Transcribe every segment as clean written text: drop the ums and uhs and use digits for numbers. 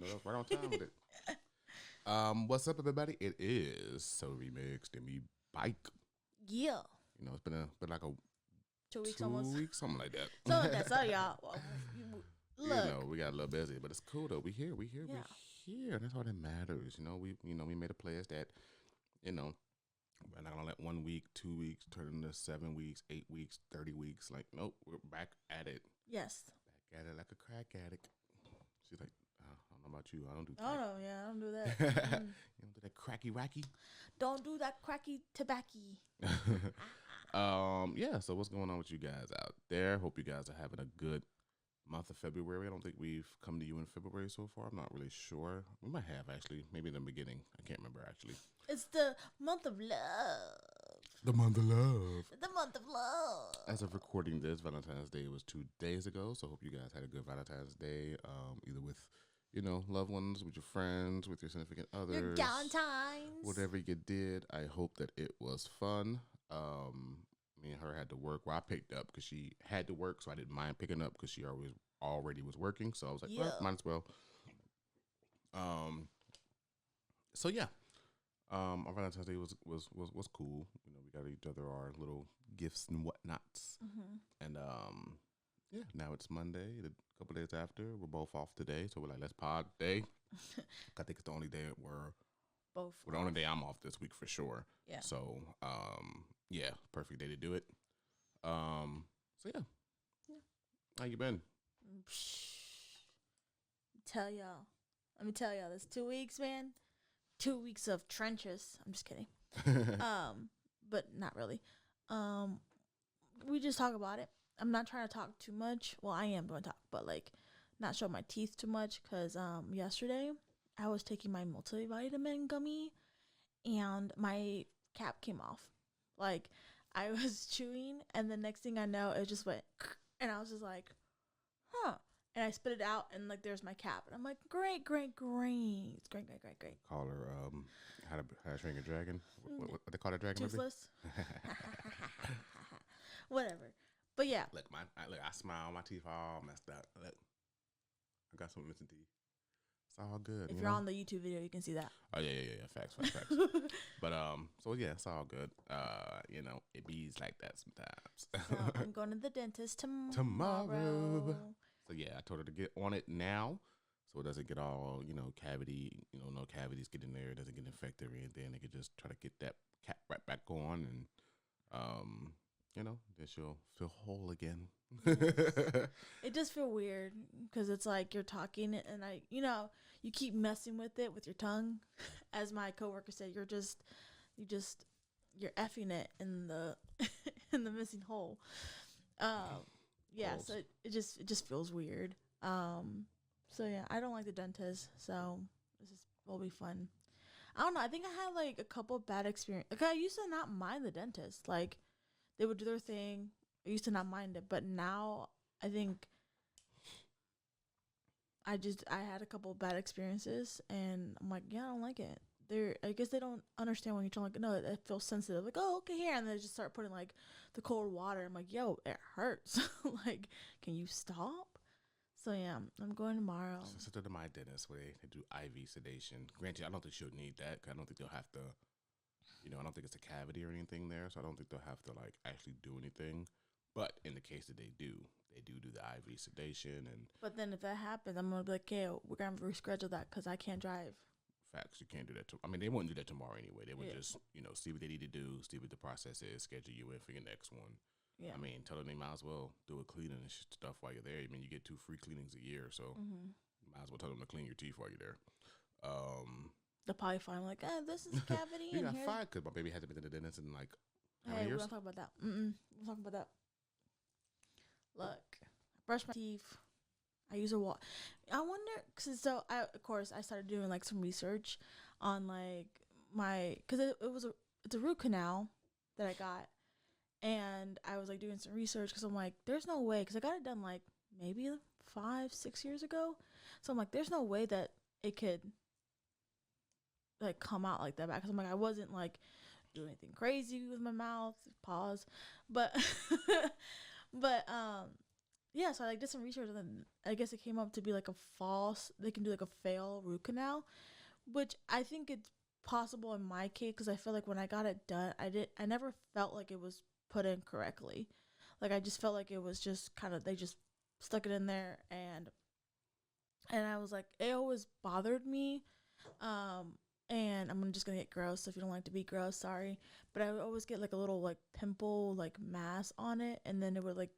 that was right on time with it. What's up, everybody? It is So Remixed and Me Bike. Yeah. You know, it's been like a 2 weeks 2 weeks, almost. something like that. So that's all y'all. Look. You know, we got a little busy, but it's cool though. We here. Yeah. That's all that matters. We made a pledge that, you know, we're not gonna let 1 week, 2 weeks turn into 7 weeks, 8 weeks, 30 weeks. Like, nope, we're back at it. Yes. Back at it like a crack addict. She's like, I don't know about you. I don't do Oh crack. no, yeah, I don't do that. You don't do that cracky racky. Don't do that cracky tobacco. Yeah, so what's going on with you guys out there? Hope you guys are having a good month of February. I don't think we've come to you in February so far. I'm not really sure. We might have, actually. Maybe in the beginning. I can't remember, actually. It's the month of love. The month of love. The month of love. As of recording this, Valentine's Day was 2 days ago, so hope you guys had a good Valentine's Day, either with, loved ones, with your friends, with your significant others. Your Galentine's. Whatever you did, I hope that it was fun. Me and her had to work. Well, I picked up because she had to work, so I didn't mind picking up because she already was working. So I was like, well, might as well. So yeah, our Valentine's Day was cool. You know, we got each other our little gifts and whatnots, and yeah. Now it's Monday. A couple days after, we're both off today, so we're like, let's pod day. I think it's the only day we're both. Well, the only day I'm off this week for sure. Yeah. So, yeah, perfect day to do it. So yeah. How you been? Let me tell y'all, this 2 weeks, man. 2 weeks of trenches. I'm just kidding. But not really. We just talk about it. I'm not trying to talk too much. Well, I am going to talk, but like, not show my teeth too much. Cause yesterday I was taking my multivitamin gummy, and my cap came off. Like, I was chewing, and the next thing I know, it just went, and I was just like, huh. And I spit it out, and like, there's my cap, and I'm like, great. It's great. Call her how to shrink a dragon. What they call a dragon? Toothless. Whatever. But yeah. Look, I smile. My teeth all messed up. Look, I got some missing teeth. It's all good. If you're on the YouTube video, you can see that. Oh yeah. Facts. But so yeah, it's all good. It bees like that sometimes. So I'm going to the dentist Tomorrow. So yeah, I told her to get on it now, so it doesn't get all cavity. No cavities get in there. It doesn't get infected or anything. They could just try to get that cap right back on, and then she'll feel whole again. It does feel weird because it's like you're talking and you keep messing with it with your tongue. As my coworker said, you're effing it in the in the missing hole. Yeah, Holes. so it just feels weird. So yeah, I don't like the dentist, so this will be fun. I don't know. I think I had like a couple bad experiences. Like, I used to not mind the dentist. Like, they would do their thing. I used to not mind it, but now I think I had a couple bad experiences, and I'm like, yeah, I don't like it. I guess they don't understand when you're trying. Like, no, it feels sensitive. Like, oh, okay, here, and they just start putting like the cold water. I'm like, yo, it hurts. Like, can you stop? So yeah, I'm going tomorrow. So to my dentist where they do IV sedation. Granted, I don't think she'll need that. 'Cause I don't think they'll have to. I don't think it's a cavity or anything there, so I don't think they'll have to like actually do anything. But in the case that they do the IV sedation. And but then if that happens, I'm gonna be like, okay, we're gonna reschedule that because I can't drive. Facts, you can't do that. They wouldn't do that tomorrow anyway. They would just see what they need to do, see what the process is, schedule you in for your next one. Yeah. Tell them they might as well do a cleaning and stuff while you're there. You get 2 free cleanings a year, so you might as well tell them to clean your teeth while you're there. They'll probably find like, this is a cavity. You and got here's... fired because my baby hasn't been to the dentist in like how many Hey, years? we're not talking about that. We're talking about that. Look, I brush my teeth. I use a water. I wonder, cause I started doing like some research on like cause it's a root canal that I got, and I was like doing some research cause I'm like, there's no way, cause I got it done like maybe 5-6 years ago, so I'm like, there's no way that it could like come out like that back, cause I'm like, I wasn't like doing anything crazy with my mouth. Pause, but but yeah, so I like did some research, and then I guess it came up to be like a false. They can do like a fail root canal, which I think it's possible in my case because I feel like when I got it done, I never felt like it was put in correctly. Like I just felt like it was just kind of they just stuck it in there, and I was like it always bothered me. Um, and I'm just gonna get gross. So if you don't like to be gross, sorry. But I would always get like a little like pimple like mass on it, and then it would like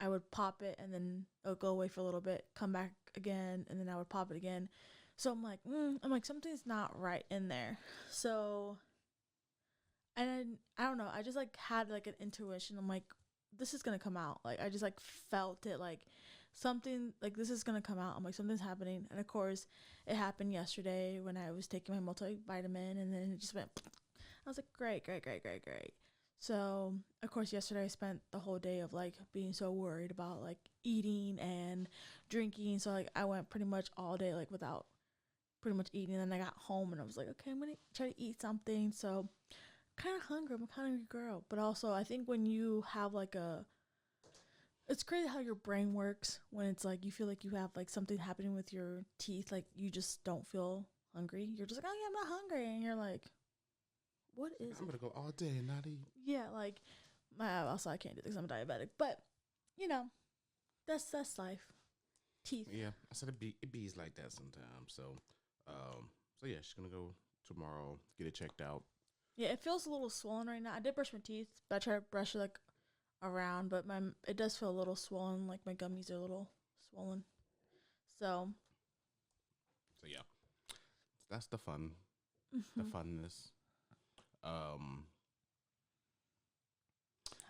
I would pop it, and then it would go away for a little bit, come back again, and then I would pop it again. So I'm like something's not right in there. So and I don't know. I just like had like an intuition. I'm like, this is gonna come out. Like I just like felt it. Like something like this is gonna come out. I'm like something's happening. And of course, it happened yesterday when I was taking my multivitamin, and then it just went. I was like, great, great, great, great, great. So of course, yesterday I spent the whole day of like being so worried about like eating and drinking. So like I went pretty much all day like without pretty much eating. And then I got home and I was like, okay, I'm gonna try to eat something. So kind of hungry. I'm a kind of hungry girl. But also, I think when you have like it's crazy how your brain works when it's like you feel like you have like something happening with your teeth. Like you just don't feel hungry. You're just like, oh yeah, I'm not hungry. And you're like, what is I'm it? gonna go all day and not eat. Yeah, like also I can't do this. I'm diabetic. But you know, that's life. Teeth. Yeah, I said it bees like that sometimes. So yeah, she's gonna go tomorrow, get it checked out. Yeah, it feels a little swollen right now. I did brush my teeth, but I try to brush it like around, but my it does feel a little swollen. Like my gummies are a little swollen. So So yeah, that's the fun, the mhm. funness. Um,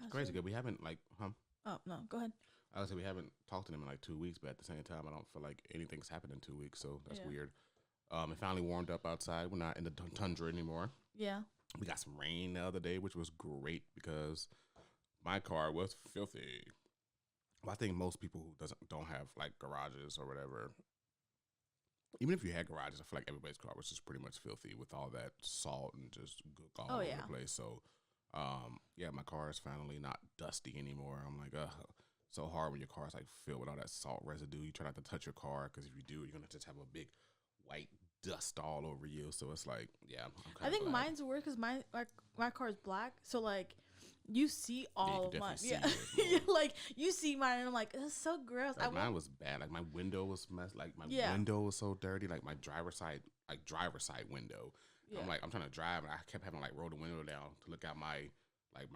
How's crazy your- good. We haven't like, huh? Oh no, go ahead. I would say we haven't talked to them in like 2 weeks, but at the same time, I don't feel like anything's happened in 2 weeks, so that's Yeah. weird. It finally warmed up outside. We're not in the tundra anymore. Yeah. We got some rain the other day, which was great because my car was filthy. Well, I think most people who don't have like garages or whatever, even if you had garages, I feel like everybody's car was just pretty much filthy with all that salt and just gook all Oh over yeah. the place. So, yeah, my car is finally not dusty anymore. I'm like, so hard when your car is like filled with all that salt residue. You try not to touch your car because if you do, you're gonna just have a big white dust all over you. So it's like, yeah, I'm I kind of think glad. mine's weird because my car is black, so like you see Yeah, you all can of mine. definitely see Yeah, yours more. like you see mine, and I'm like, this is so gross. I Like mine won't. was bad. Like my window was messed. Like my Yeah. window was so dirty. Like my driver side window. Yeah. I'm trying to drive, and I kept having to like roll the window down to look out my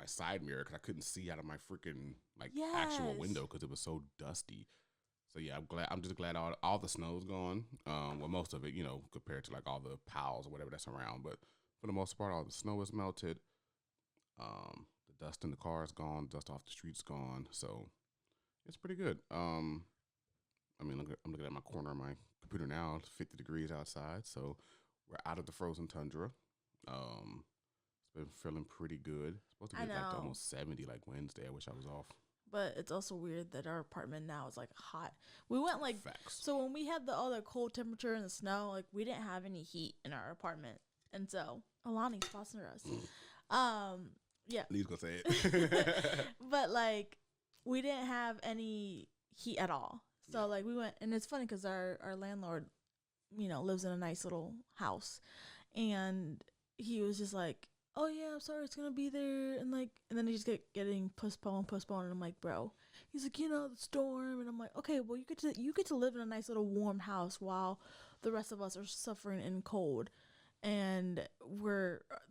side mirror because I couldn't see out of my freaking like actual Yes. window because it was so dusty. So yeah, I'm just glad all the snow's gone. Well, most of it, compared to like all the piles or whatever that's around. But for the most part, all the snow is melted. The dust in the car is gone. Dust off the street's gone. So it's pretty good. I'm looking at my corner of my computer now. It's 50 degrees outside, so we're out of the frozen tundra. Um, it's been feeling pretty good. It's supposed to I get like to know, almost 70 like Wednesday. I wish I was off. but it's also weird that our apartment now is like hot. We went like Facts. so when we had the all the cold temperature and the snow, like we didn't have any heat in our apartment, and so Alani sponsor us. Yeah, Lee's gonna say it. but like we didn't have any heat at all. So Yeah. like we went, and it's funny because our landlord, lives in a nice little house, and he was just like, "Oh yeah, I'm sorry, it's gonna be there," and and then he just getting postponed, and I'm like, "Bro," he's like, "The storm," and I'm like, "Okay, well you get to live in a nice little warm house while the rest of us are suffering in cold, and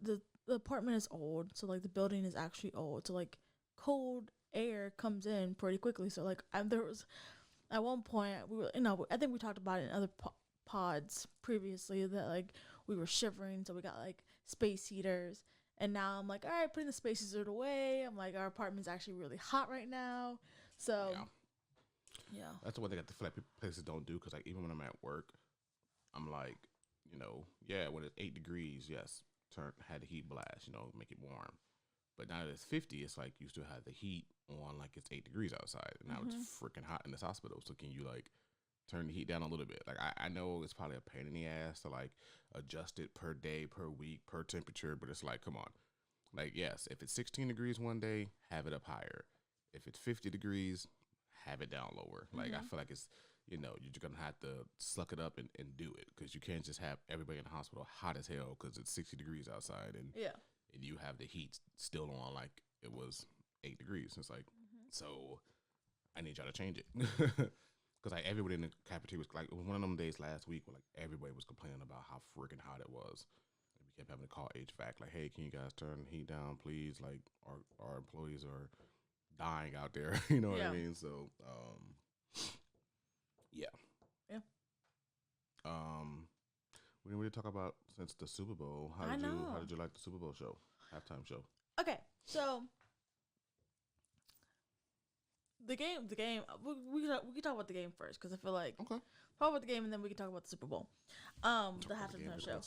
the apartment is old, so like the building is actually old, so like cold air comes in pretty quickly, so like there was at one point we were, I think we talked about it in other pods previously that like we were shivering, so we got like space heaters, and now I'm like, all right, putting the space heater away. I'm like, our apartment's actually really hot right now, so Yeah, yeah, that's the one thing I feel like places don't do because like even when I'm at work, I'm like, yeah, when it's 8 degrees, yes, had the heat blast, make it warm. But now that it's 50, it's like you still have the heat on like it's 8 degrees outside. And now it's hmm freaking hot in this hospital. So can you like turn the heat down a little bit? Like I know it's probably a pain in the ass to like adjust it per day, per week, per temperature, but it's like, come on. Like, yes, if it's 16 degrees one day, have it up higher. If it's 50 degrees, have it down lower. Like, I feel like it's, you're just going to have to suck it up and do it, because you can't just have everybody in the hospital hot as hell because it's 60 degrees outside and you have the heat still on like it was 8 degrees. It's like, so I need y'all to change it. Because like everybody in the cafeteria was like, it was one of them days last week where like everybody was complaining about how freaking hot it was. And we kept having to call HVAC, like, hey, can you guys turn the heat down, please? Like, our employees are dying out there. You know what I mean? So, yeah. We didn't really talk about since the Super Bowl. How did you like the Super Bowl show, halftime show? Okay, so the game. We can talk about the game first because I feel like talk about the game and then we can talk about the Super Bowl. The halftime show.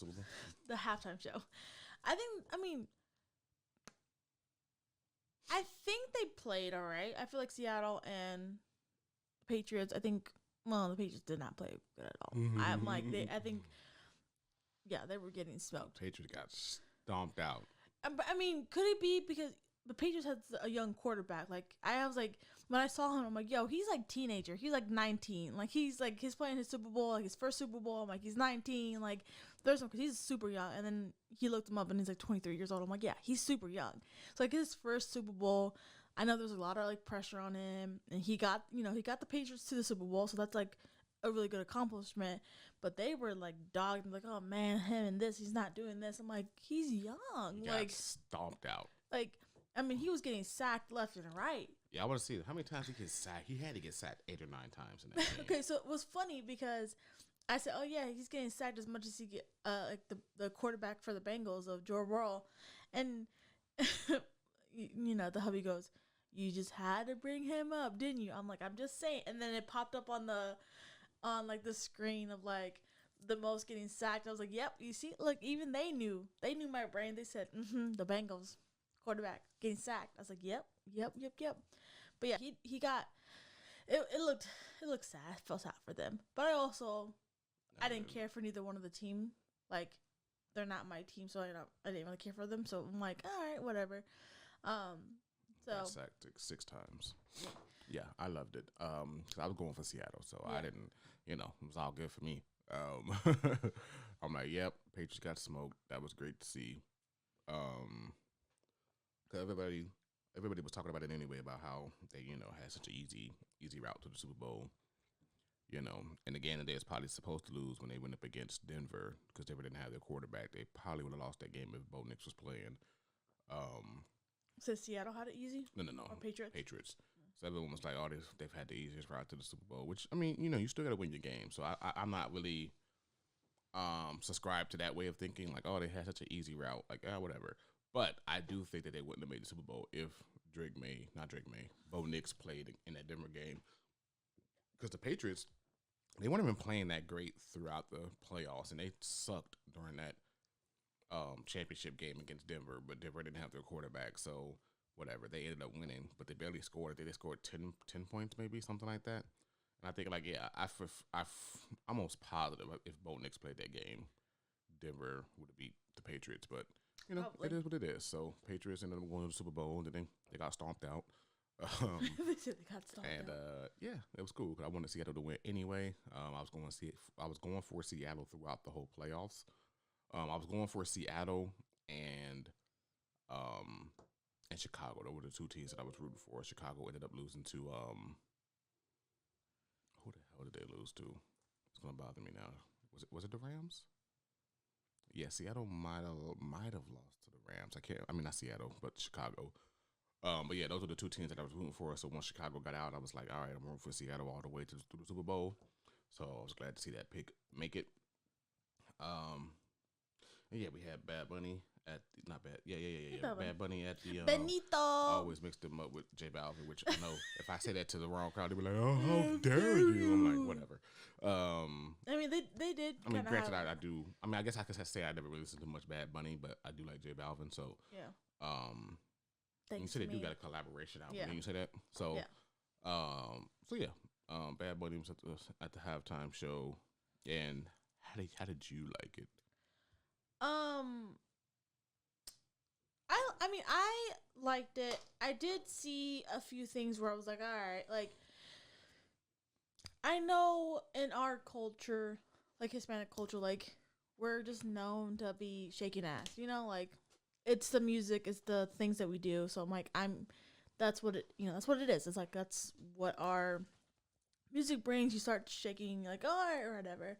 The halftime show. I think they played all right. I feel like Seattle and Patriots. The Patriots did not play good at all. I'm like they were getting smoked. Patriots got stomped out. But I mean, could it be because the Patriots had a young quarterback? Like, I was like, when I saw him, I'm like, yo, he's like teenager. He's like 19. Like, he's playing his Super Bowl, like his first Super Bowl. I'm like, he's 19. Like, there's some, because he's super young. And then he looked him up and he's like 23 years old. I'm like, yeah, he's super young. So like his first Super Bowl, I know there's a lot of like pressure on him, and he got the Patriots to the Super Bowl. So that's like a really good accomplishment. But they were like dogged, like, oh man, him and this, he's not doing this. I'm like, he's young. He got stomped out. Like, I mean, he was getting sacked left and right. Yeah, I want to see how many times he gets sacked. He had to get sacked 8 or 9 times in that game. Okay, so it was funny because I said, oh yeah, he's getting sacked as much as he get like the quarterback for the Bengals of Joe Burrow, and the hubby goes, you just had to bring him up, didn't you? I'm like, I'm just saying. And then it popped up on the screen of like the most getting sacked. I was like, yep, you see, like even they knew my brain. They said, the Bengals quarterback getting sacked. I was like, yep. But yeah, he got it. It looked sad. I felt sad for them, but I didn't care for neither one of the team. Like, they're not my team, so I didn't really care for them. So I'm like, all right, whatever. Got sacked 6 times. Yeah, I loved it. I was going for Seattle, so I didn't. It was all good for me. I'm like, yep, Patriots got smoked. That was great to see. Cause everybody was talking about it anyway, about how they had such an easy route to the Super Bowl. And the game that they was probably supposed to lose when they went up against Denver, because Denver didn't have their quarterback. They probably would have lost that game if Bo Nix was playing. So Seattle had it easy? No. Or Patriots? Patriots. So everyone was like, oh, they've had the easiest route to the Super Bowl, which, I mean, you still got to win your game. So I'm not really subscribed to that way of thinking, like, oh, they had such an easy route, like, whatever. But I do think that they wouldn't have made the Super Bowl if Bo Nix played in that Denver game. Because the Patriots, they weren't even playing that great throughout the playoffs, and they sucked during that championship game against Denver. But Denver didn't have their quarterback, so whatever. They ended up winning, but they barely scored. They scored 10 points, maybe, something like that. And I think, like, yeah, I'm almost positive if Bo Nix played that game, Denver would have beat the Patriots. But, It is what it is. So, Patriots ended up going to the Super Bowl, and then they got stomped out. They said they got stomped out. Yeah, it was cool, because I wanted Seattle to win anyway. I was going for Seattle throughout the whole playoffs. I was going for Seattle and Chicago. Those were the 2 teams that I was rooting for. Chicago ended up losing to who the hell did they lose to? It's gonna bother me now. Was it the Rams? Yeah, Seattle might have lost to the Rams. Not Seattle, but Chicago. But yeah, those are the 2 teams that I was rooting for. So once Chicago got out, I was like, all right, I'm rooting for Seattle all the way through the Super Bowl. So I was glad to see that pick make it. And yeah, we had Bad Bunny at not bad. Yeah. Bad Bunny at the Benito. I always mixed him up with J Balvin, which I know if I say that to the wrong crowd, they'll be like, "Oh, how dare you?" I'm like, whatever. I mean, they did. I mean, granted, I do. I mean, I guess I could say I never really listened to much Bad Bunny, but I do like J Balvin. So yeah. You said they do got a collaboration out. Yeah. You say that. So Bad Bunny was at the halftime show, and how did you like it? I liked it. I did see a few things where I was like, all right, like I know in our culture, like Hispanic culture, like we're just known to be shaking ass. You know, like it's the music, it's the things that we do. So I'm like, that's what it, that's what it is. It's like that's what our music brings. You start shaking, like oh or whatever.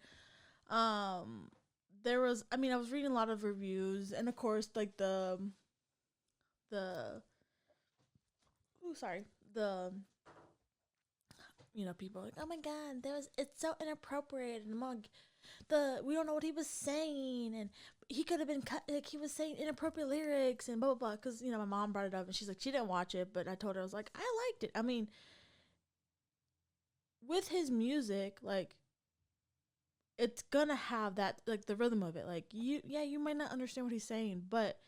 Um, there was, I mean, I was reading a lot of reviews, and of course, like the, oh sorry, the people are like, oh my god, it's so inappropriate, and we don't know what he was saying, and he could have been cut, like he was saying inappropriate lyrics and blah blah blah. Because my mom brought it up, and she's like, she didn't watch it, but I told her, I was like, I liked it. I mean, with his music, like it's gonna have that, like the rhythm of it, like you might not understand what he's saying, but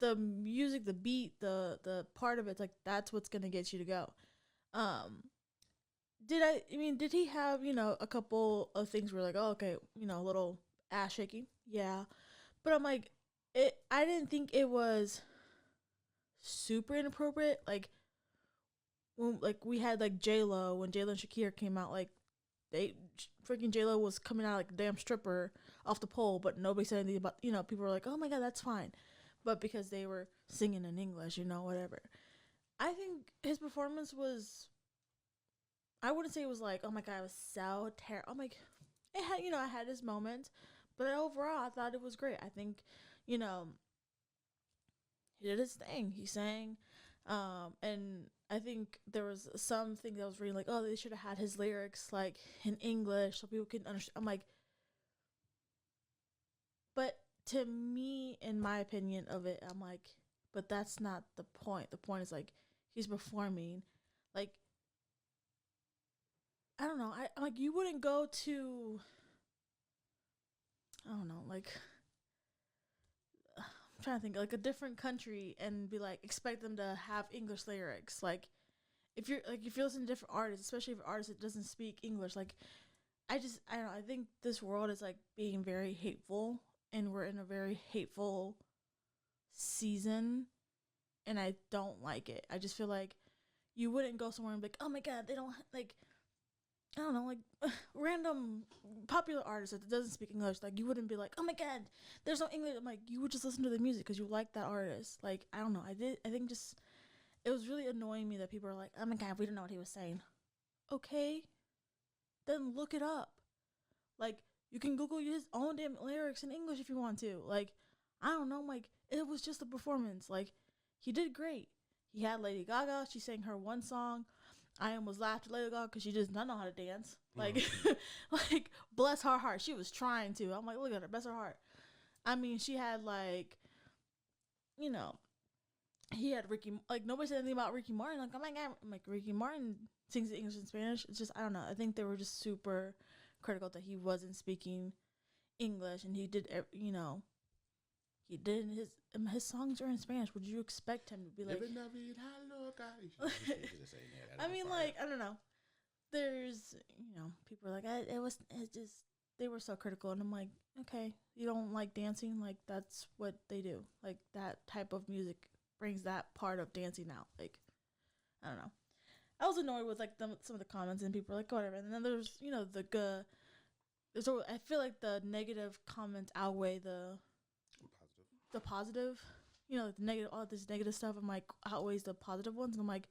the music, the beat, the part of it's like that's what's gonna get you to go. Um, did he have, a couple of things where like, oh, okay, a little ass shaking? Yeah. But I'm like, I didn't think it was super inappropriate. Like, when, like, we had, like, J-Lo, when J-Lo and Shakira came out, like, freaking J-Lo was coming out like a damn stripper off the pole, but nobody said anything about, people were like, oh my god, that's fine. But because they were singing in English, whatever. I think his performance was, I wouldn't say it was like, oh my god, it was so terrible. I'm like, it had, I had his moments, but overall, I thought it was great. I think, he did his thing. He sang, and I think there was something that was reading like, oh, they should have had his lyrics like in English so people could understand. I'm like, but to me, in my opinion of it, I'm like, but that's not the point. The point is like he's performing, like I don't know. I'm like, you wouldn't go to, I don't know, like I'm trying to think, like a different country and be like expect them to have English lyrics. Like if you're listening to different artists, especially if an artist that doesn't speak English, like I don't know. I think this world is like being very hateful, and we're in a very hateful season, and I don't like it. I just feel like you wouldn't go somewhere and be like, oh my god, they don't like, I don't know, like random popular artist that doesn't speak English. Like you wouldn't be like, oh my god, there's no English. I'm like, you would just listen to the music because you like that artist. Like I don't know. I think just it was really annoying me that people are like, oh my god, we don't know what he was saying. Okay, then look it up. Like you can Google his own damn lyrics in English if you want to. Like I don't know. Like it was just a performance. Like he did great. He had Lady Gaga. She sang her one song. I almost laughed at Lady Gaga because she does not know how to dance. Like, like bless her heart, she was trying to. I'm like, look at her, bless her heart. I mean, she had like, you know, he had Ricky. Like nobody said anything about Ricky Martin. Like oh my god, I'm like Ricky Martin sings English and Spanish. It's just I don't know. I think they were just super critical that he wasn't speaking English, and he did, he did his songs are in Spanish. Would you expect him to be like? I mean, like I don't know. There's people are like it just they were so critical, and I'm like, okay, you don't like dancing, like that's what they do. Like that type of music brings that part of dancing out. Like I don't know. I was annoyed with like some of the comments, and people were like whatever. And then there's I feel like the negative comments outweigh the positive. The negative, all this negative stuff. I'm like outweighs the positive ones, and I'm like,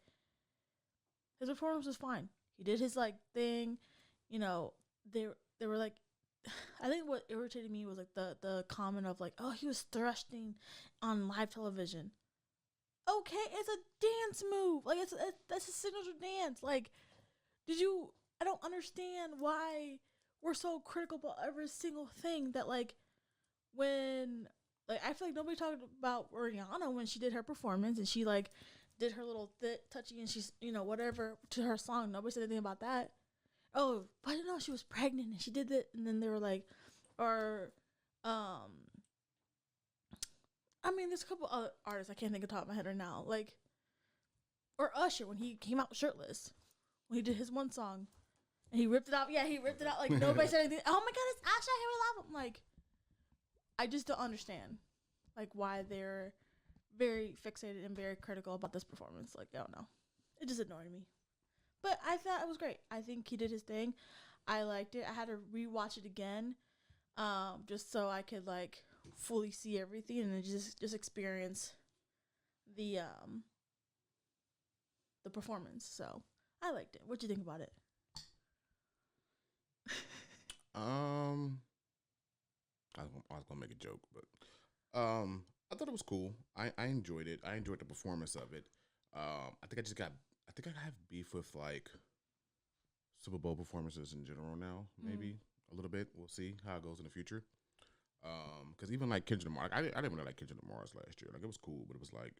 his performance was fine. He did his like thing. They were like, I think what irritated me was like the comment of like, oh, he was thrusting on live television. Okay, it's a dance move. Like that's a signature dance. Like, I don't understand why we're so critical about every single thing that like when like I feel like nobody talked about Rihanna when she did her performance and she like did her little touchy and she's whatever to her song. Nobody said anything about that. Oh, but I didn't know she was pregnant and she did it, and then they were like, or I mean, there's a couple other artists I can't think of the top of my head right now, like, or Usher when he came out shirtless when he did his one song. And he ripped it out. Yeah, he ripped it out. Like, nobody said anything. Oh, my God, it's Asha. Here we love him. Like, I just don't understand, like, why they're very fixated and very critical about this performance. Like, I don't know. It just annoyed me. But I thought it was great. I think he did his thing. I liked it. I had to rewatch it again, just so I could like fully see everything and just experience the um the performance. So I liked it. What'd you think about it? Um, I was gonna make a joke, but I thought it was cool. I enjoyed it. I enjoyed the performance of it. I think I have beef with like Super Bowl performances in general now. Maybe a little bit. We'll see how it goes in the future. Because even like Kendrick Lamar, I didn't really like Kendrick Lamar's last year. Like it was cool, but it was like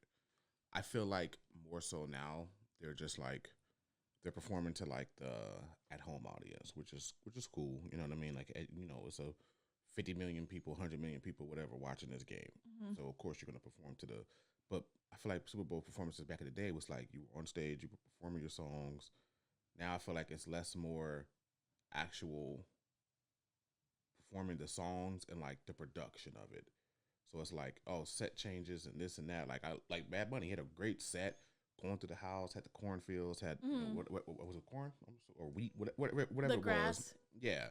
I feel like more so now they're just like they're performing to like the at home audience, which is cool. You know what I mean? Like it's a 50 million people, 100 million people, whatever, watching this game. Mm-hmm. So of course you're gonna perform to the. But I feel like Super Bowl performances back in the day was like you were on stage, you were performing your songs. Now I feel like it's less more actual performing the songs and like the production of it. So it's like, oh, set changes and this and that. Like I like Bad Bunny had a great set going through the house, had the cornfields, had what was it, corn or wheat, whatever The it grass. was. Yeah,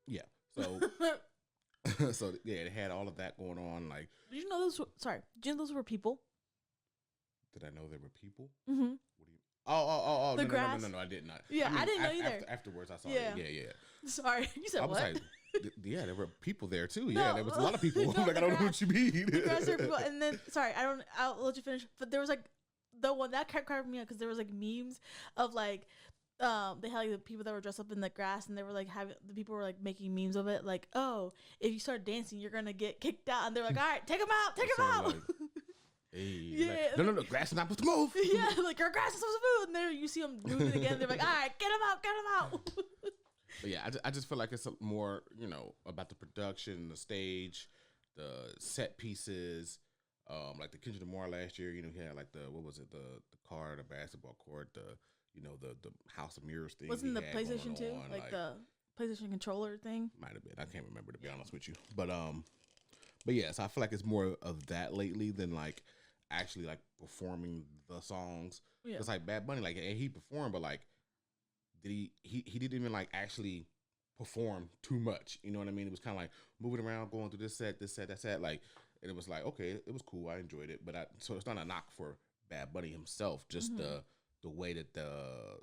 yeah. So so yeah, it had all of that going on. Like, Did you know those? Did you know those were people? did I know there were people? Mm-hmm. What do you? Oh, The no, grass. no, I did not. Yeah, I didn't know either. Afterwards, I saw Yeah. it. Yeah. Sorry, you said I was what? like, yeah, there were people there too. No. Yeah, there was a lot of people. No, I'm like, I don't know what you mean. The grass there were people, and then I'll let you finish. But there was like the one that kept cracking me up because there was like memes of like. They had like the people that were dressed up in the grass, and they were like the people were like making memes of it, like, oh, if you start dancing, you're gonna get kicked out, and they're like, all right, take them out. Like, hey, Yeah. like, no, grass is not supposed to move. Yeah, like your grass is supposed to move, and there you see them moving again. They're like, all right, get them out. But yeah, I just feel like it's more, about the production, the stage, the set pieces. Like the Kendrick Lamar last year, he had like the the basketball court, the House of Mirrors thing. Wasn't the PlayStation 2 like the PlayStation controller thing? Might have been. I can't remember, to be honest with you. But yeah, so I feel like it's more of that lately than like actually like performing the songs. Yeah. It's like Bad Bunny, like he performed, but like did he didn't even like actually perform too much. You know what I mean? It was kind of like moving around, going through this set, that set. Like, and it was like, okay, it was cool. I enjoyed it, but so it's not a knock for Bad Bunny himself. Just the way that the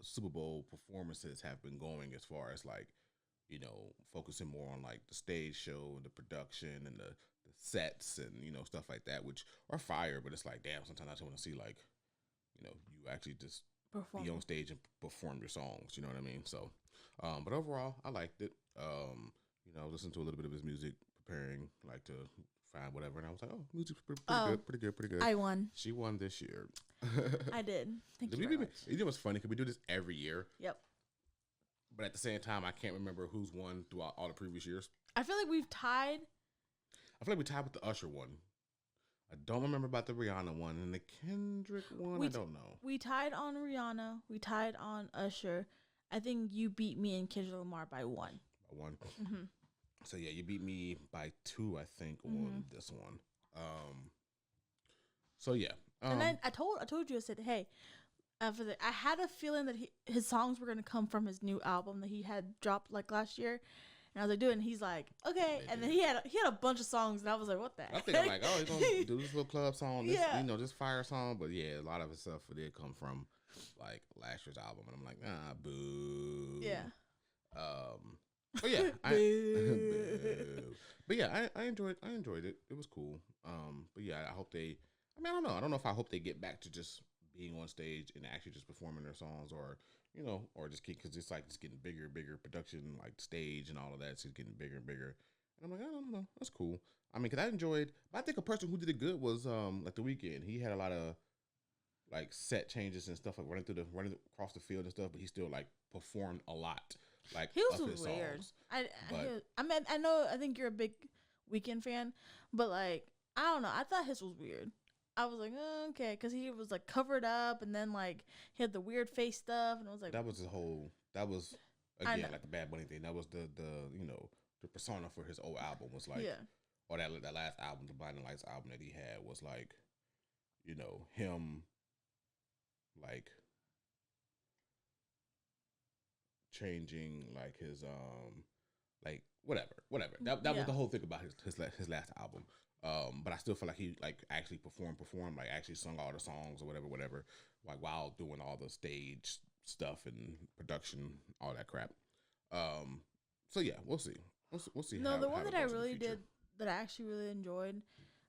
Super Bowl performances have been going, as far as like, focusing more on like the stage show and the production and the sets and stuff like that, which are fire. But it's like, damn, sometimes I just want to see like, you actually just be on stage and perform your songs. You know what I mean? So, but overall, I liked it. I listened to a little bit of his music, preparing like to find whatever, and I was like, oh, music's pretty good. I won. She won this year. I did. Thank you very much. You know what's funny? Because we do this every year. Yep. But at the same time, I can't remember who's won throughout all the previous years. I feel like we've tied. I feel like we tied with the Usher one. I don't remember about the Rihanna one, and the Kendrick one, I don't know. We tied on Rihanna. We tied on Usher. I think you beat me and Kendrick Lamar by one. By one. Mm-hmm. So yeah, you beat me by 2, I think, on this one. So yeah. And then I told you, I said, hey, I had a feeling that his songs were gonna come from his new album that he had dropped like last year. And I was like, dude, and he's like, okay. And then he had a bunch of songs, and I was like, what the heck? I think I'm like, oh, he's gonna do this little club song, this, yeah. This fire song. But yeah, a lot of his stuff did come from like last year's album, and I'm like, boo. Yeah. But yeah, I enjoyed it. It was cool. But yeah, I hope they. I don't know. I don't know if I hope they get back to just being on stage and actually just performing their songs, or or just because it's like it's getting bigger and bigger production, like stage and all of that. So it's getting bigger and bigger. And I'm like, I don't know. That's cool. I mean, because I enjoyed. But I think a person who did it good was like The Weeknd. He had a lot of like set changes and stuff, like running across the field and stuff. But he still like performed a lot. Like he was weird. Songs. I think you're a big Weeknd fan, but like I don't know. I thought his was weird. I was like, oh, okay, because he was like covered up, and then like he had the weird face stuff, and I was like, that was again like the Bad Bunny thing. That was the the persona for his old album was like, or that last album, the Blinding Lights album that he had was like, him like changing like his like whatever. That was the whole thing about his last album. But I still feel like he like actually performed, like actually sung all the songs or whatever, like while doing all the stage stuff and production, all that crap. So yeah, we'll see. We'll see. No, the one it that I goes in the really future. did that I actually really enjoyed,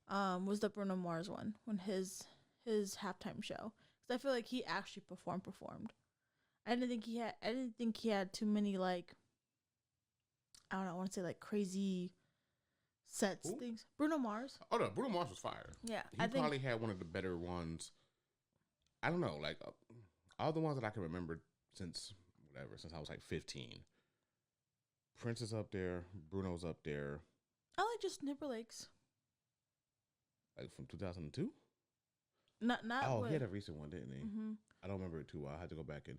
was the Bruno Mars one when his halftime show, because I feel like he actually performed. I didn't think he had. I didn't think he had too many like. I don't know. I want to say like crazy sets Who? things. Bruno Mars. Oh no, Bruno Mars was fire. Yeah, He probably had one of the better ones. I don't know, like all the ones that I can remember since I was like 15. Prince is up there, Bruno's up there, I like Justin Timberlake's. like from 2002. Not. Oh, with, he had a recent one, didn't he? Mm-hmm. I don't remember it too well. I had to go back and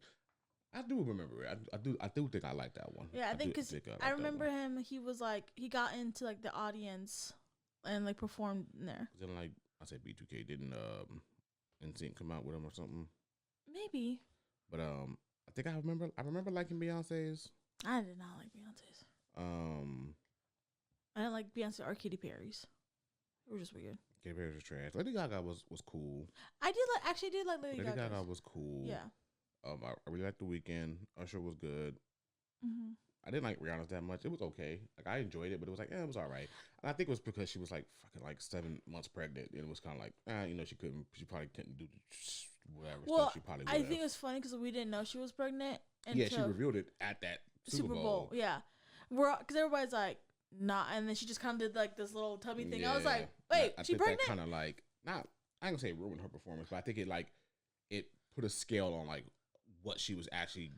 I do remember it. I do think I like that one. Yeah, I think because I remember him. He was like he got into like the audience and like performed in there. Then like I said, B2K didn't NSYNC come out with him or something. Maybe. But I think I remember liking Beyonce's. I did not like Beyonce's. I didn't like Beyonce or Katy Perry's. It was just weird. Katy Perry was trash. Lady Gaga was cool. I did like Lady Gaga. Lady Gaga was cool. Yeah. I really liked The Weeknd. Usher was good. Mm-hmm. I didn't like Rihanna's that much. It was okay. Like I enjoyed it, but it was like, it was all right. And I think it was because she was like fucking like 7 months pregnant, and it was kind of like, she probably couldn't do whatever stuff she probably would I think it was funny because we didn't know she was pregnant. Yeah, she revealed it at that Super Bowl. Yeah, because everybody's like, not, and then she just kind of did like this little tummy thing. I was like, wait, she pregnant? That kind of like not. I ain't gonna say ruined her performance, but I think it put a scale on like what she was actually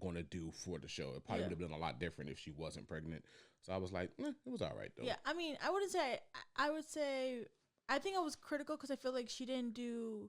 going to do for the show. It probably would have been a lot different if she wasn't pregnant. So I was like, it was all right though. Yeah, I mean, I wouldn't say. I would say I think I was critical because I feel like she didn't do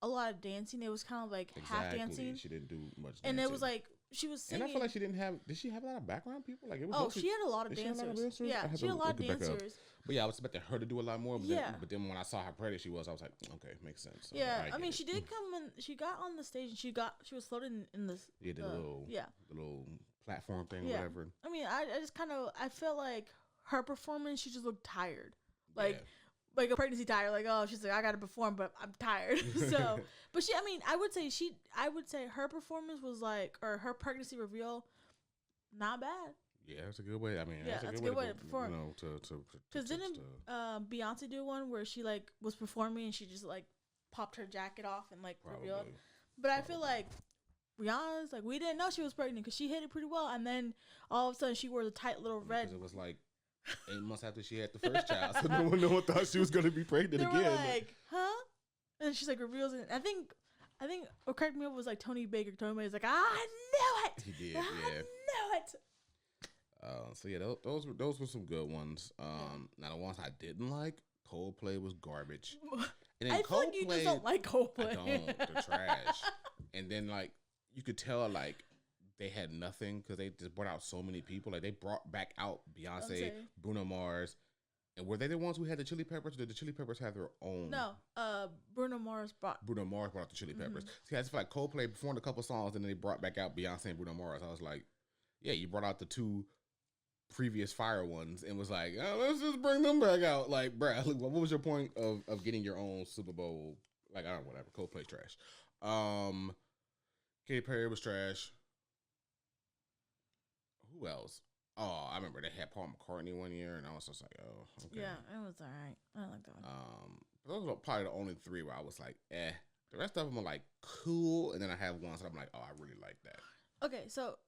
a lot of dancing. It was kind of like half dancing. She didn't do much dancing. And it was like she was singing. And I feel like she didn't have. Did she have a lot of background people? Like it was. Oh, she had a lot of dancers. Yeah, she had a lot of dancers. But yeah, I was expecting her to do a lot more. But then when I saw how pretty she was, I was like, okay, makes sense. So yeah, I mean, she did come in. She got on the stage and she was floated in this. Yeah, the little platform thing, whatever. I mean, I just kind of I felt like her performance. She just looked tired, like a pregnancy tired. Like, oh, she's like, I got to perform, but I'm tired. So, but I mean, I would say her performance was like, or her pregnancy reveal, not bad. Yeah, that's a good way. I mean, that's a good way to perform. Because didn't Beyonce do one where she like was performing and she just like popped her jacket off and like revealed? But I feel like Rihanna's like, we didn't know she was pregnant because she hit it pretty well, and then all of a sudden she wore the tight little red. Because it was like 8 months after she had the first child, so no one thought she was gonna be pregnant again. Were like, huh? And she's like reveals it. I think what cracked me up was like Tony Baker. Tony Baker's like, I knew it. He did. I knew it. So yeah, those were some good ones. Now the ones I didn't like, Coldplay was garbage. And then I feel like you just don't like Coldplay. I don't. They're trash. And then like you could tell like they had nothing because they just brought out so many people. Like they brought back out Beyonce, Bruno Mars, and were they the ones who had the Chili Peppers? Or did the Chili Peppers have their own? No, Bruno Mars brought out the Chili Peppers. See, I just feel like Coldplay performed a couple songs and then they brought back out Beyonce and Bruno Mars. I was like, yeah, you brought out the two previous fire ones and was like, oh, let's just bring them back out. Like, bruh, what was your point of getting your own Super Bowl? Like, I don't know, whatever. Coldplay's trash. Katy Perry was trash. Who else? Oh, I remember they had Paul McCartney one year, and I was just like, oh, okay. Yeah, it was all right. I like that one. Those were probably the only three where I was like, eh. The rest of them are like cool, and then I have ones that I'm like, oh, I really like that. Okay, so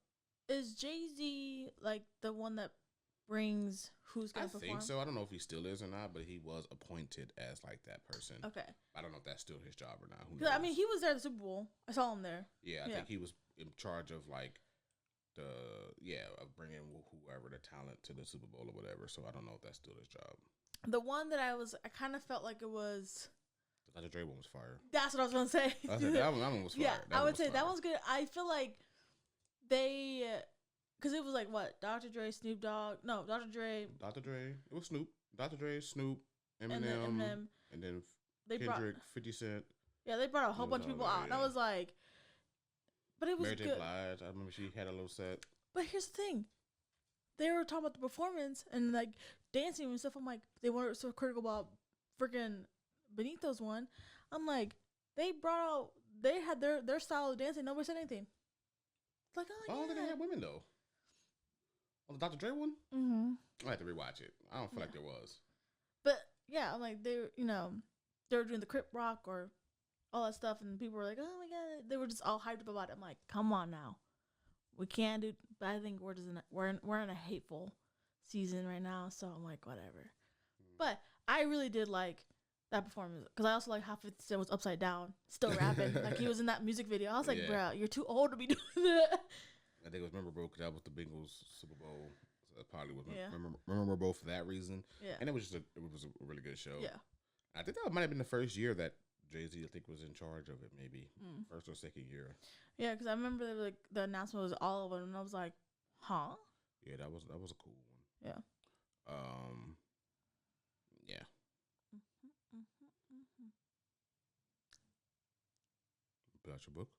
is Jay-Z like the one that brings who's gonna perform? I think so. I don't know if he still is or not, but he was appointed as like that person. Okay. I don't know if that's still his job or not. Who knows? I mean, he was there at the Super Bowl. I saw him there. Yeah, I think he was in charge of like of bringing whoever the talent to the Super Bowl or whatever. So I don't know if that's still his job. The one that I kind of felt like it was. The Dr. Dre one was fire. That's what I was gonna say. I said that one was fire. Yeah, I would say that one's good. I feel like they, because it was like what, Dr. Dre, Snoop Dogg. No, Dr. Dre. It was Snoop. Dr. Dre, Snoop, Eminem, and then Kendrick, 50 Cent. Yeah, they brought a whole It was bunch of all people there, out, and I yeah. was like, but it was Mary J. good. Blige, I remember she had a little set. But here's the thing, they were talking about the performance and like dancing and stuff. I'm like, they weren't so critical about freaking Benito's one. I'm like, they brought out, they had their style of dancing. Nobody said anything. It's like, I oh don't think they yeah. had women though. On the Dr. Dre one, Mm-hmm. I had to rewatch it. I don't feel Yeah. like there was. But yeah, I'm like, they were doing the Crip Rock or all that stuff, and people were like, oh my god, they were just all hyped up about it. I'm like, come on now, we can't do. But I think we're in a hateful season right now, so I'm like, whatever. But I really did like that performance because I also like how 50 Cent was upside down, still rapping like he was in that music video. I was like, Yeah. bro, you're too old to be doing that. I think it was memorable because that was the Bengals Super Bowl. So that probably was Yeah. memorable for that reason. Yeah, And it was a really good show. yeah. I think that might have been the first year that Jay-Z, I think, was in charge of it, maybe. Mm. First or second year. Yeah, because I remember like the announcement was all of it, and I was like, huh? Yeah, that was a cool one. Yeah. Yeah. Put out your book.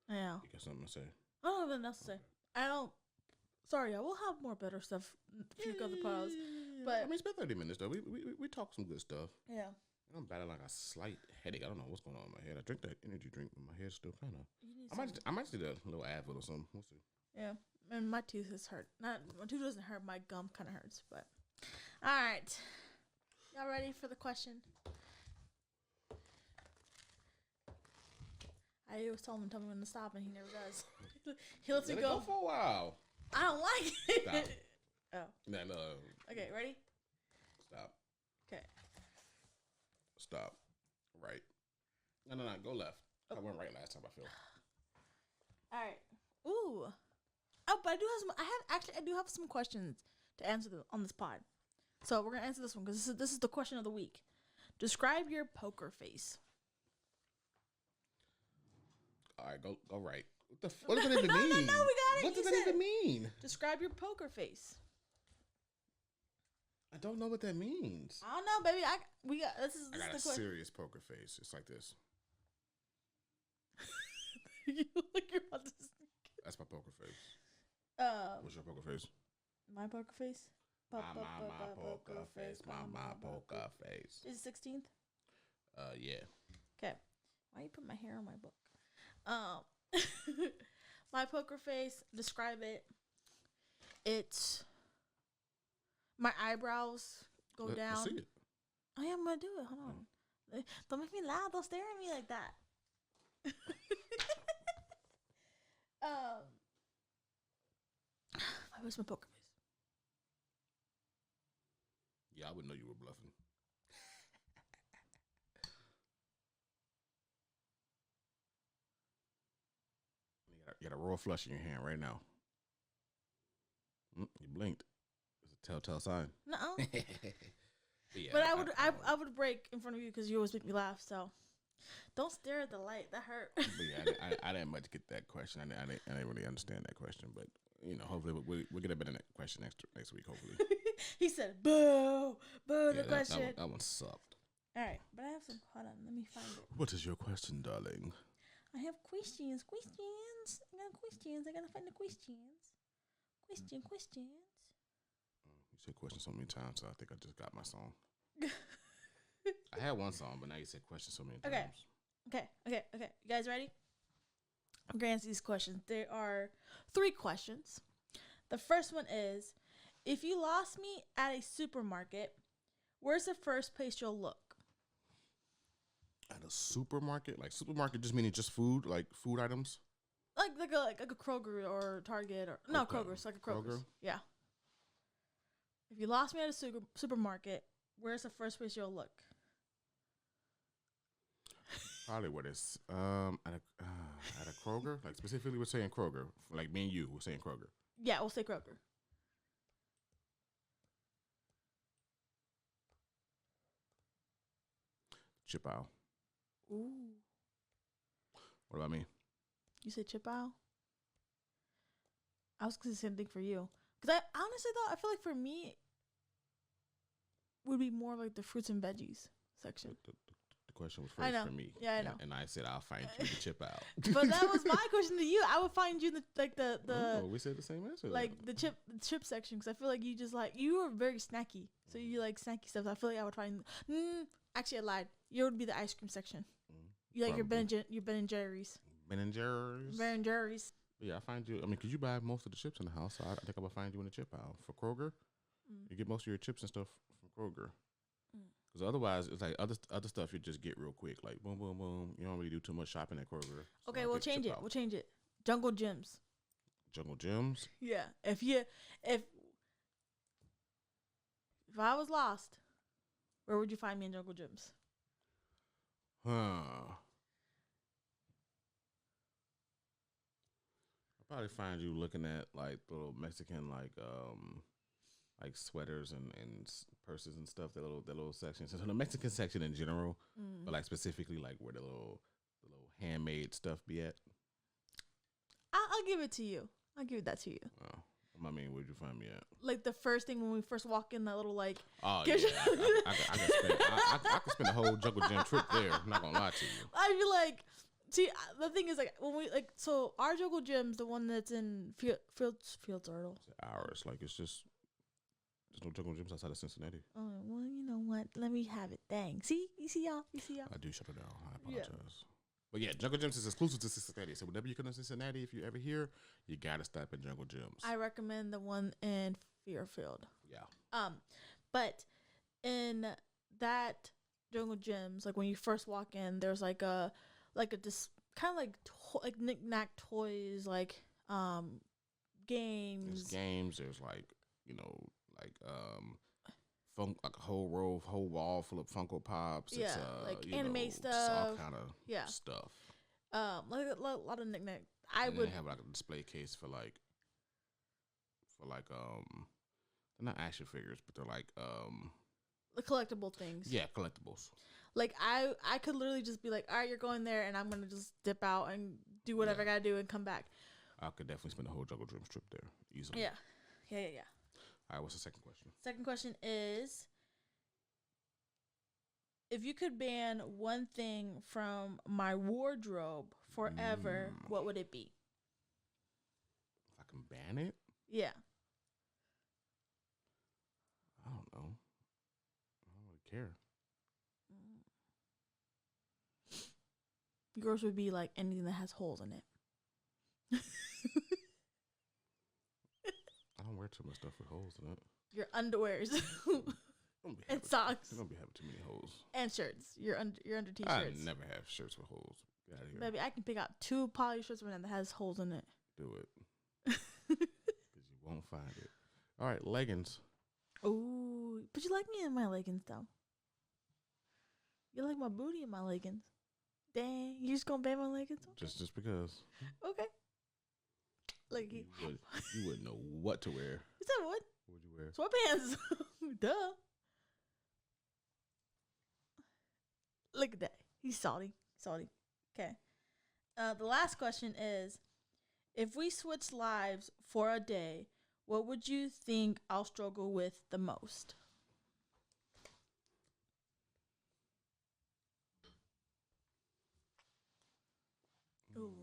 Yeah. You got something to say? I don't have nothing else to say. I don't. Sorry, I will have more better stuff. A few other pause, but I mean, it's been 30 minutes though. We talked some good stuff. yeah. I'm battling like a slight headache. I don't know what's going on in my head. I drink that energy drink, but my head's still kind of. I might need a little Advil or something. We'll see. Yeah, and my tooth is hurt. Not my tooth doesn't hurt. My gum kind of hurts. But all right, y'all ready for the question? I always tell him tell me when to stop, and he never does. He lets Let me it go. for a while. I don't like it. Stop. Oh. No. Okay, ready? Stop. Okay. Stop. Right. No. Go left. I went right last time. I feel. All right. Ooh. Oh, but I do have some. I do have some questions to answer on this pod. So we're gonna answer this one because this is the question of the week. Describe your poker face. All right. Go right. What does it even No, mean? we got it. What You does that said even it. mean? Describe your poker face. I don't know what that means. I don't know, baby. This is I got a the question. serious poker face. It's like this. You look like you're about to. That's my poker face. What's your poker face? My poker face. My poker face. My poker face. Is it 16th? Yeah. Okay. Why you put my hair on my book? My poker face. Describe it. It's my eyebrows go down. Let's see it. Oh yeah, I'm gonna do it. Hold on. Don't make me laugh. Don't stare at me like that. Where's my poker face? Yeah, I would know you were bluffing. You got a royal flush in your hand right now. You blinked. It's a telltale sign. No. Yeah, But I would break in front of you because you always make me laugh. So don't stare at the light. That hurt. But yeah, I didn't much get that question. I didn't really understand that question. But hopefully we'll get a better question next week. Hopefully. He said, "Boo, boo." The question. That one sucked. All right, but I have some. Hold on, let me find it. What is your question, darling? I have questions. I got questions. I gotta find the questions. Questions. You said question so many times, so I think I just got my song. I had one song, but now you said question so many times. Okay. You guys ready? I'm gonna answer these questions. There are 3 questions. The first one is, if you lost me at a supermarket, where's the first place you'll look? At a supermarket? Like supermarket just meaning just food, like food items? Like a Kroger or Target or no Okay. Kroger's like a Kroger's. Kroger? Yeah. If you lost me at a supermarket, where's the first place you'll look? Probably what is at a Kroger? Like specifically we're saying Kroger. Like me and you, we're saying Kroger. Yeah, we'll say Kroger. Chip aisle. Ooh. What about me? You say chip aisle? I was gonna say the same thing for you. Because I honestly thought, I feel like for me, would be more like the fruits and veggies section. The question was I first know. for me. Yeah, I know. And I said I'll find you the chip out. But that was my question to you. I would find you in the we said the same answer. like the chip section, because I feel like you were very snacky. So you like snacky stuff. I feel like I would find. Actually, I lied. You would be the ice cream section. You like your Ben and Jerry's. Ben and Jerry's. Ben and Jerry's. Yeah, I find you. I mean, because you buy most of the chips in the house, so I think I would find you in the chip aisle. For Kroger, you get most of your chips and stuff from Kroger. Because otherwise, it's like other stuff you just get real quick. Like, boom, boom, boom. You don't really do too much shopping at Kroger. So Okay, we'll change it. We'll change it. Jungle Gyms. Jungle Gyms? Yeah. If I was lost, where would you find me in Jungle Gyms? I'll probably find you looking at like little Mexican like sweaters and purses and stuff. That little section. So the Mexican section in general, but like specifically like where the little handmade stuff be at. I'll give it to you. I'll give that to you. Oh, I mean, where'd you find me at? Like the first thing when we first walk in, that little like. Oh yeah, I could spend a whole Jungle Gym trip there. I'm not gonna lie to you. I'd be like, see, the thing is like when we like, so our Jungle Gym's the one that's in Fields Ardle. It's ours, like it's just there's no Jungle Gyms outside of Cincinnati. Oh well, you know what? Let me have it. Dang, see, you see y'all. I do shut it down. I apologize. Yeah. But yeah, Jungle Gyms is exclusive to Cincinnati. So whenever you come to Cincinnati, if you're ever here, you gotta stop at Jungle Gyms. I recommend the one in Fairfield. Yeah. But in that Jungle Gyms, like when you first walk in, there's like a this kind of like knick-knack toys, like games. There's games. There's like like a whole wall full of Funko Pops. Yeah, it's, like anime stuff. Just all kind of stuff. Like a lot of knick-knack. They have like a display case for like they're not action figures, but they're like the collectible things. Yeah, collectibles. Like I could literally just be like, all right, you're going there, and I'm gonna just dip out and do whatever I gotta do and come back. I could definitely spend a whole Jungle Gyms trip there easily. Yeah. All right, what's the second question? Second question is, if you could ban one thing from my wardrobe forever, what would it be? If I can ban it? Yeah. I don't know. I don't really care. Yours would be like anything that has holes in it. I don't wear too much stuff with holes in it. Your underwears and socks. You don't be having too many holes. And shirts. Your under t-shirts. I never have shirts with holes. Get out of here. Baby, I can pick out 2 poly shirts that has holes in it. Do it. Because you won't find it. All right, leggings. Ooh, but you like me in my leggings though. You like my booty in my leggings. Dang, you just gonna ban my leggings? Okay. Just because. Okay. Like you wouldn't know what to wear. You said what? What would you wear? Sweatpants. Duh. Look at that. He's salty. Okay. The last question is, if we switch lives for a day, what would you think I'll struggle with the most? Ooh.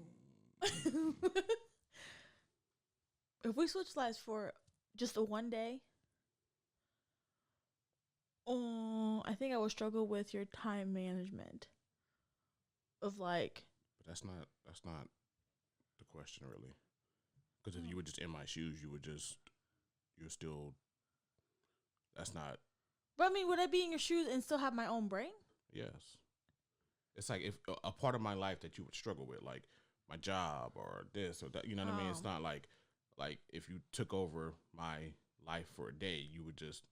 If we switch lives for just a one day, I think I would struggle with your time management. Of like, but that's not the question really. Because if you were just in my shoes, you're still. That's not. But I mean, would I be in your shoes and still have my own brain? Yes. It's like if a part of my life that you would struggle with, like my job or this or that. You know what I mean? It's not like if you took over my life for a day, you would just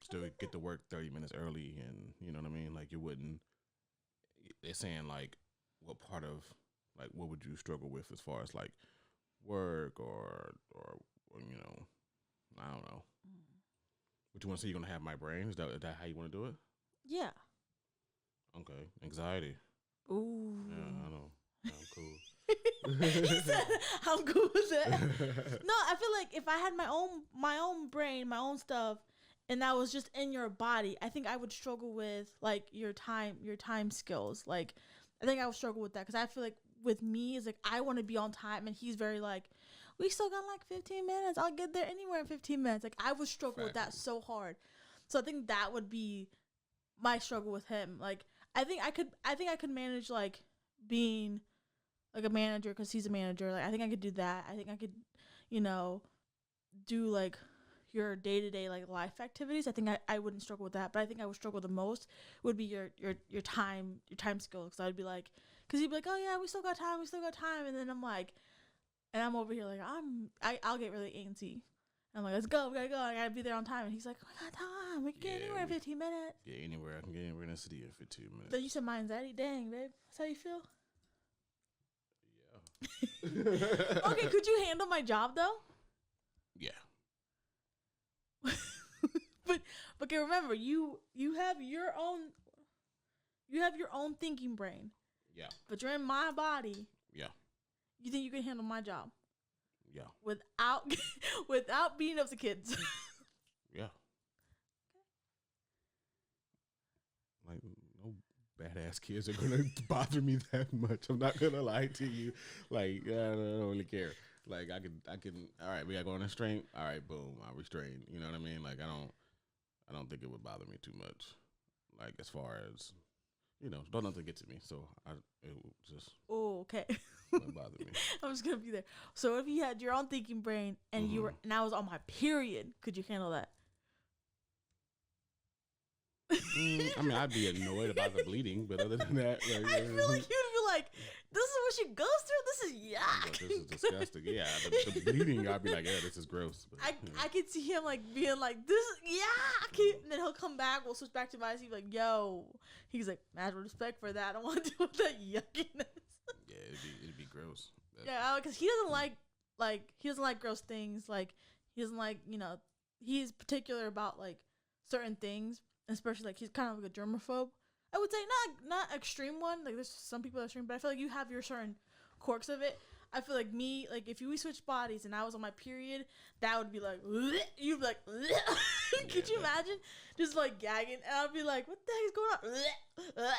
still get to work 30 minutes early, and you know what I mean? Like you wouldn't. They're saying like, what part of like what would you struggle with as far as like work or you know, I don't know. What you want to say? You're gonna have my brain? Is that how you want to do it? Yeah. Okay. Anxiety. Ooh. Yeah, I know. I'm cool. He said, I'm cool with that. No, I feel like if I had my own brain, my own stuff, and that was just in your body, I think I would struggle with like your time skills. Like, I think I would struggle with that because I feel like with me is like I want to be on time, and he's very like, we still got like 15 minutes. I'll get there anywhere in 15 minutes. Like I would struggle with that so hard. So I think that would be my struggle with him. Like I think I could manage like being like a manager because he's a manager. Like I think I could do that. I think I could, do like your day-to-day like life activities. I think I wouldn't struggle with that, but I think I would struggle the most would be your time skills. Because I'd be like, because he'd be like, oh yeah, we still got time, and then I'm like, and I'm over here like I'll get really antsy. I'm like, let's go, we gotta go, I gotta be there on time, and he's like, we got time, we can get anywhere in 15 minutes. Yeah, anywhere I can get anywhere in the city in 15 minutes. Then you said my anxiety, dang babe, that's how you feel. Yeah. Okay, could you handle my job though? Yeah. but okay, remember you have your own thinking brain. Yeah. But you're in my body. Yeah. You think you can handle my job? Yeah. Without beating up the kids. Yeah. Like no badass kids are gonna bother me that much. I'm not gonna lie to you. Like I don't really care. Like I can. All right, we gotta go on a restraint. All right, boom, I'll restrain. You know what I mean? Like I don't think it would bother me too much. Like as far as, don't nothing get to me. So it would just. Oh, okay. Wouldn't bother me. I'm just gonna be there. So if you had your own thinking brain and and I was on my period, could you handle that? I mean, I'd be annoyed about the bleeding, but other than that, like, I feel like you'd be like, "This is what she goes through. This is yuck. This is disgusting." Yeah, the bleeding, I'd be like, "Yeah, this is gross." But, I could see him like being like, "This is yuck," and then he'll come back. We'll switch back to my seat. Like, "Yo," he's like, "Mad respect for that. I don't want to deal with that yuckiness." Yeah, it'd be gross. Yeah, because he doesn't like gross things. Like he doesn't like he's particular about like certain things. Especially like he's kind of like a germaphobe. I would say not extreme one. Like there's some people that are extreme, but I feel like you have your certain quirks of it. I feel like me, like if we switched bodies and I was on my period, that would be like you'd be like could you imagine just like gagging, and I'd be like, what the heck is going on?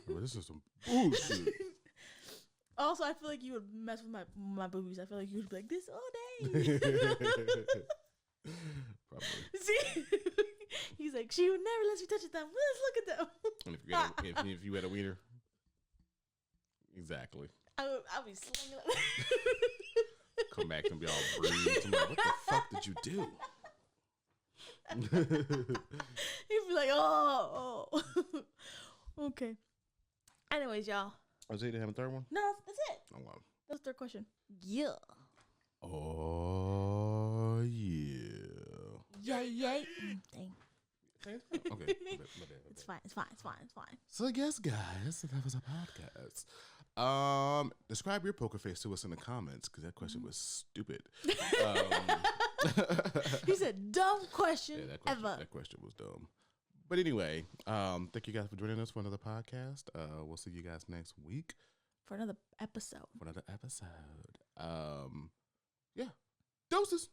Well, this is some bullshit. Also, I feel like you would mess with my boobies. I feel like you would be like this all day. Probably. See. He's like, she would never let me touch them. Let's look at them. And if you had a wiener, exactly. I'll be slinging it. Come back and be all bruised. I'm like, what the fuck did you do? He'd be like, oh. Okay. Anyways, y'all. Was it to have a third one? No, that's it. Oh wow. That's the third question. Yeah. Oh yeah. Yay. Dang. Okay. My bad. It's fine. So yes, guys, that was a podcast. Describe your poker face to us in the comments because that question was stupid. He said dumb question, ever. That question was dumb. But anyway, thank you guys for joining us for another podcast. We'll see you guys next week for another episode. Yeah. Doses.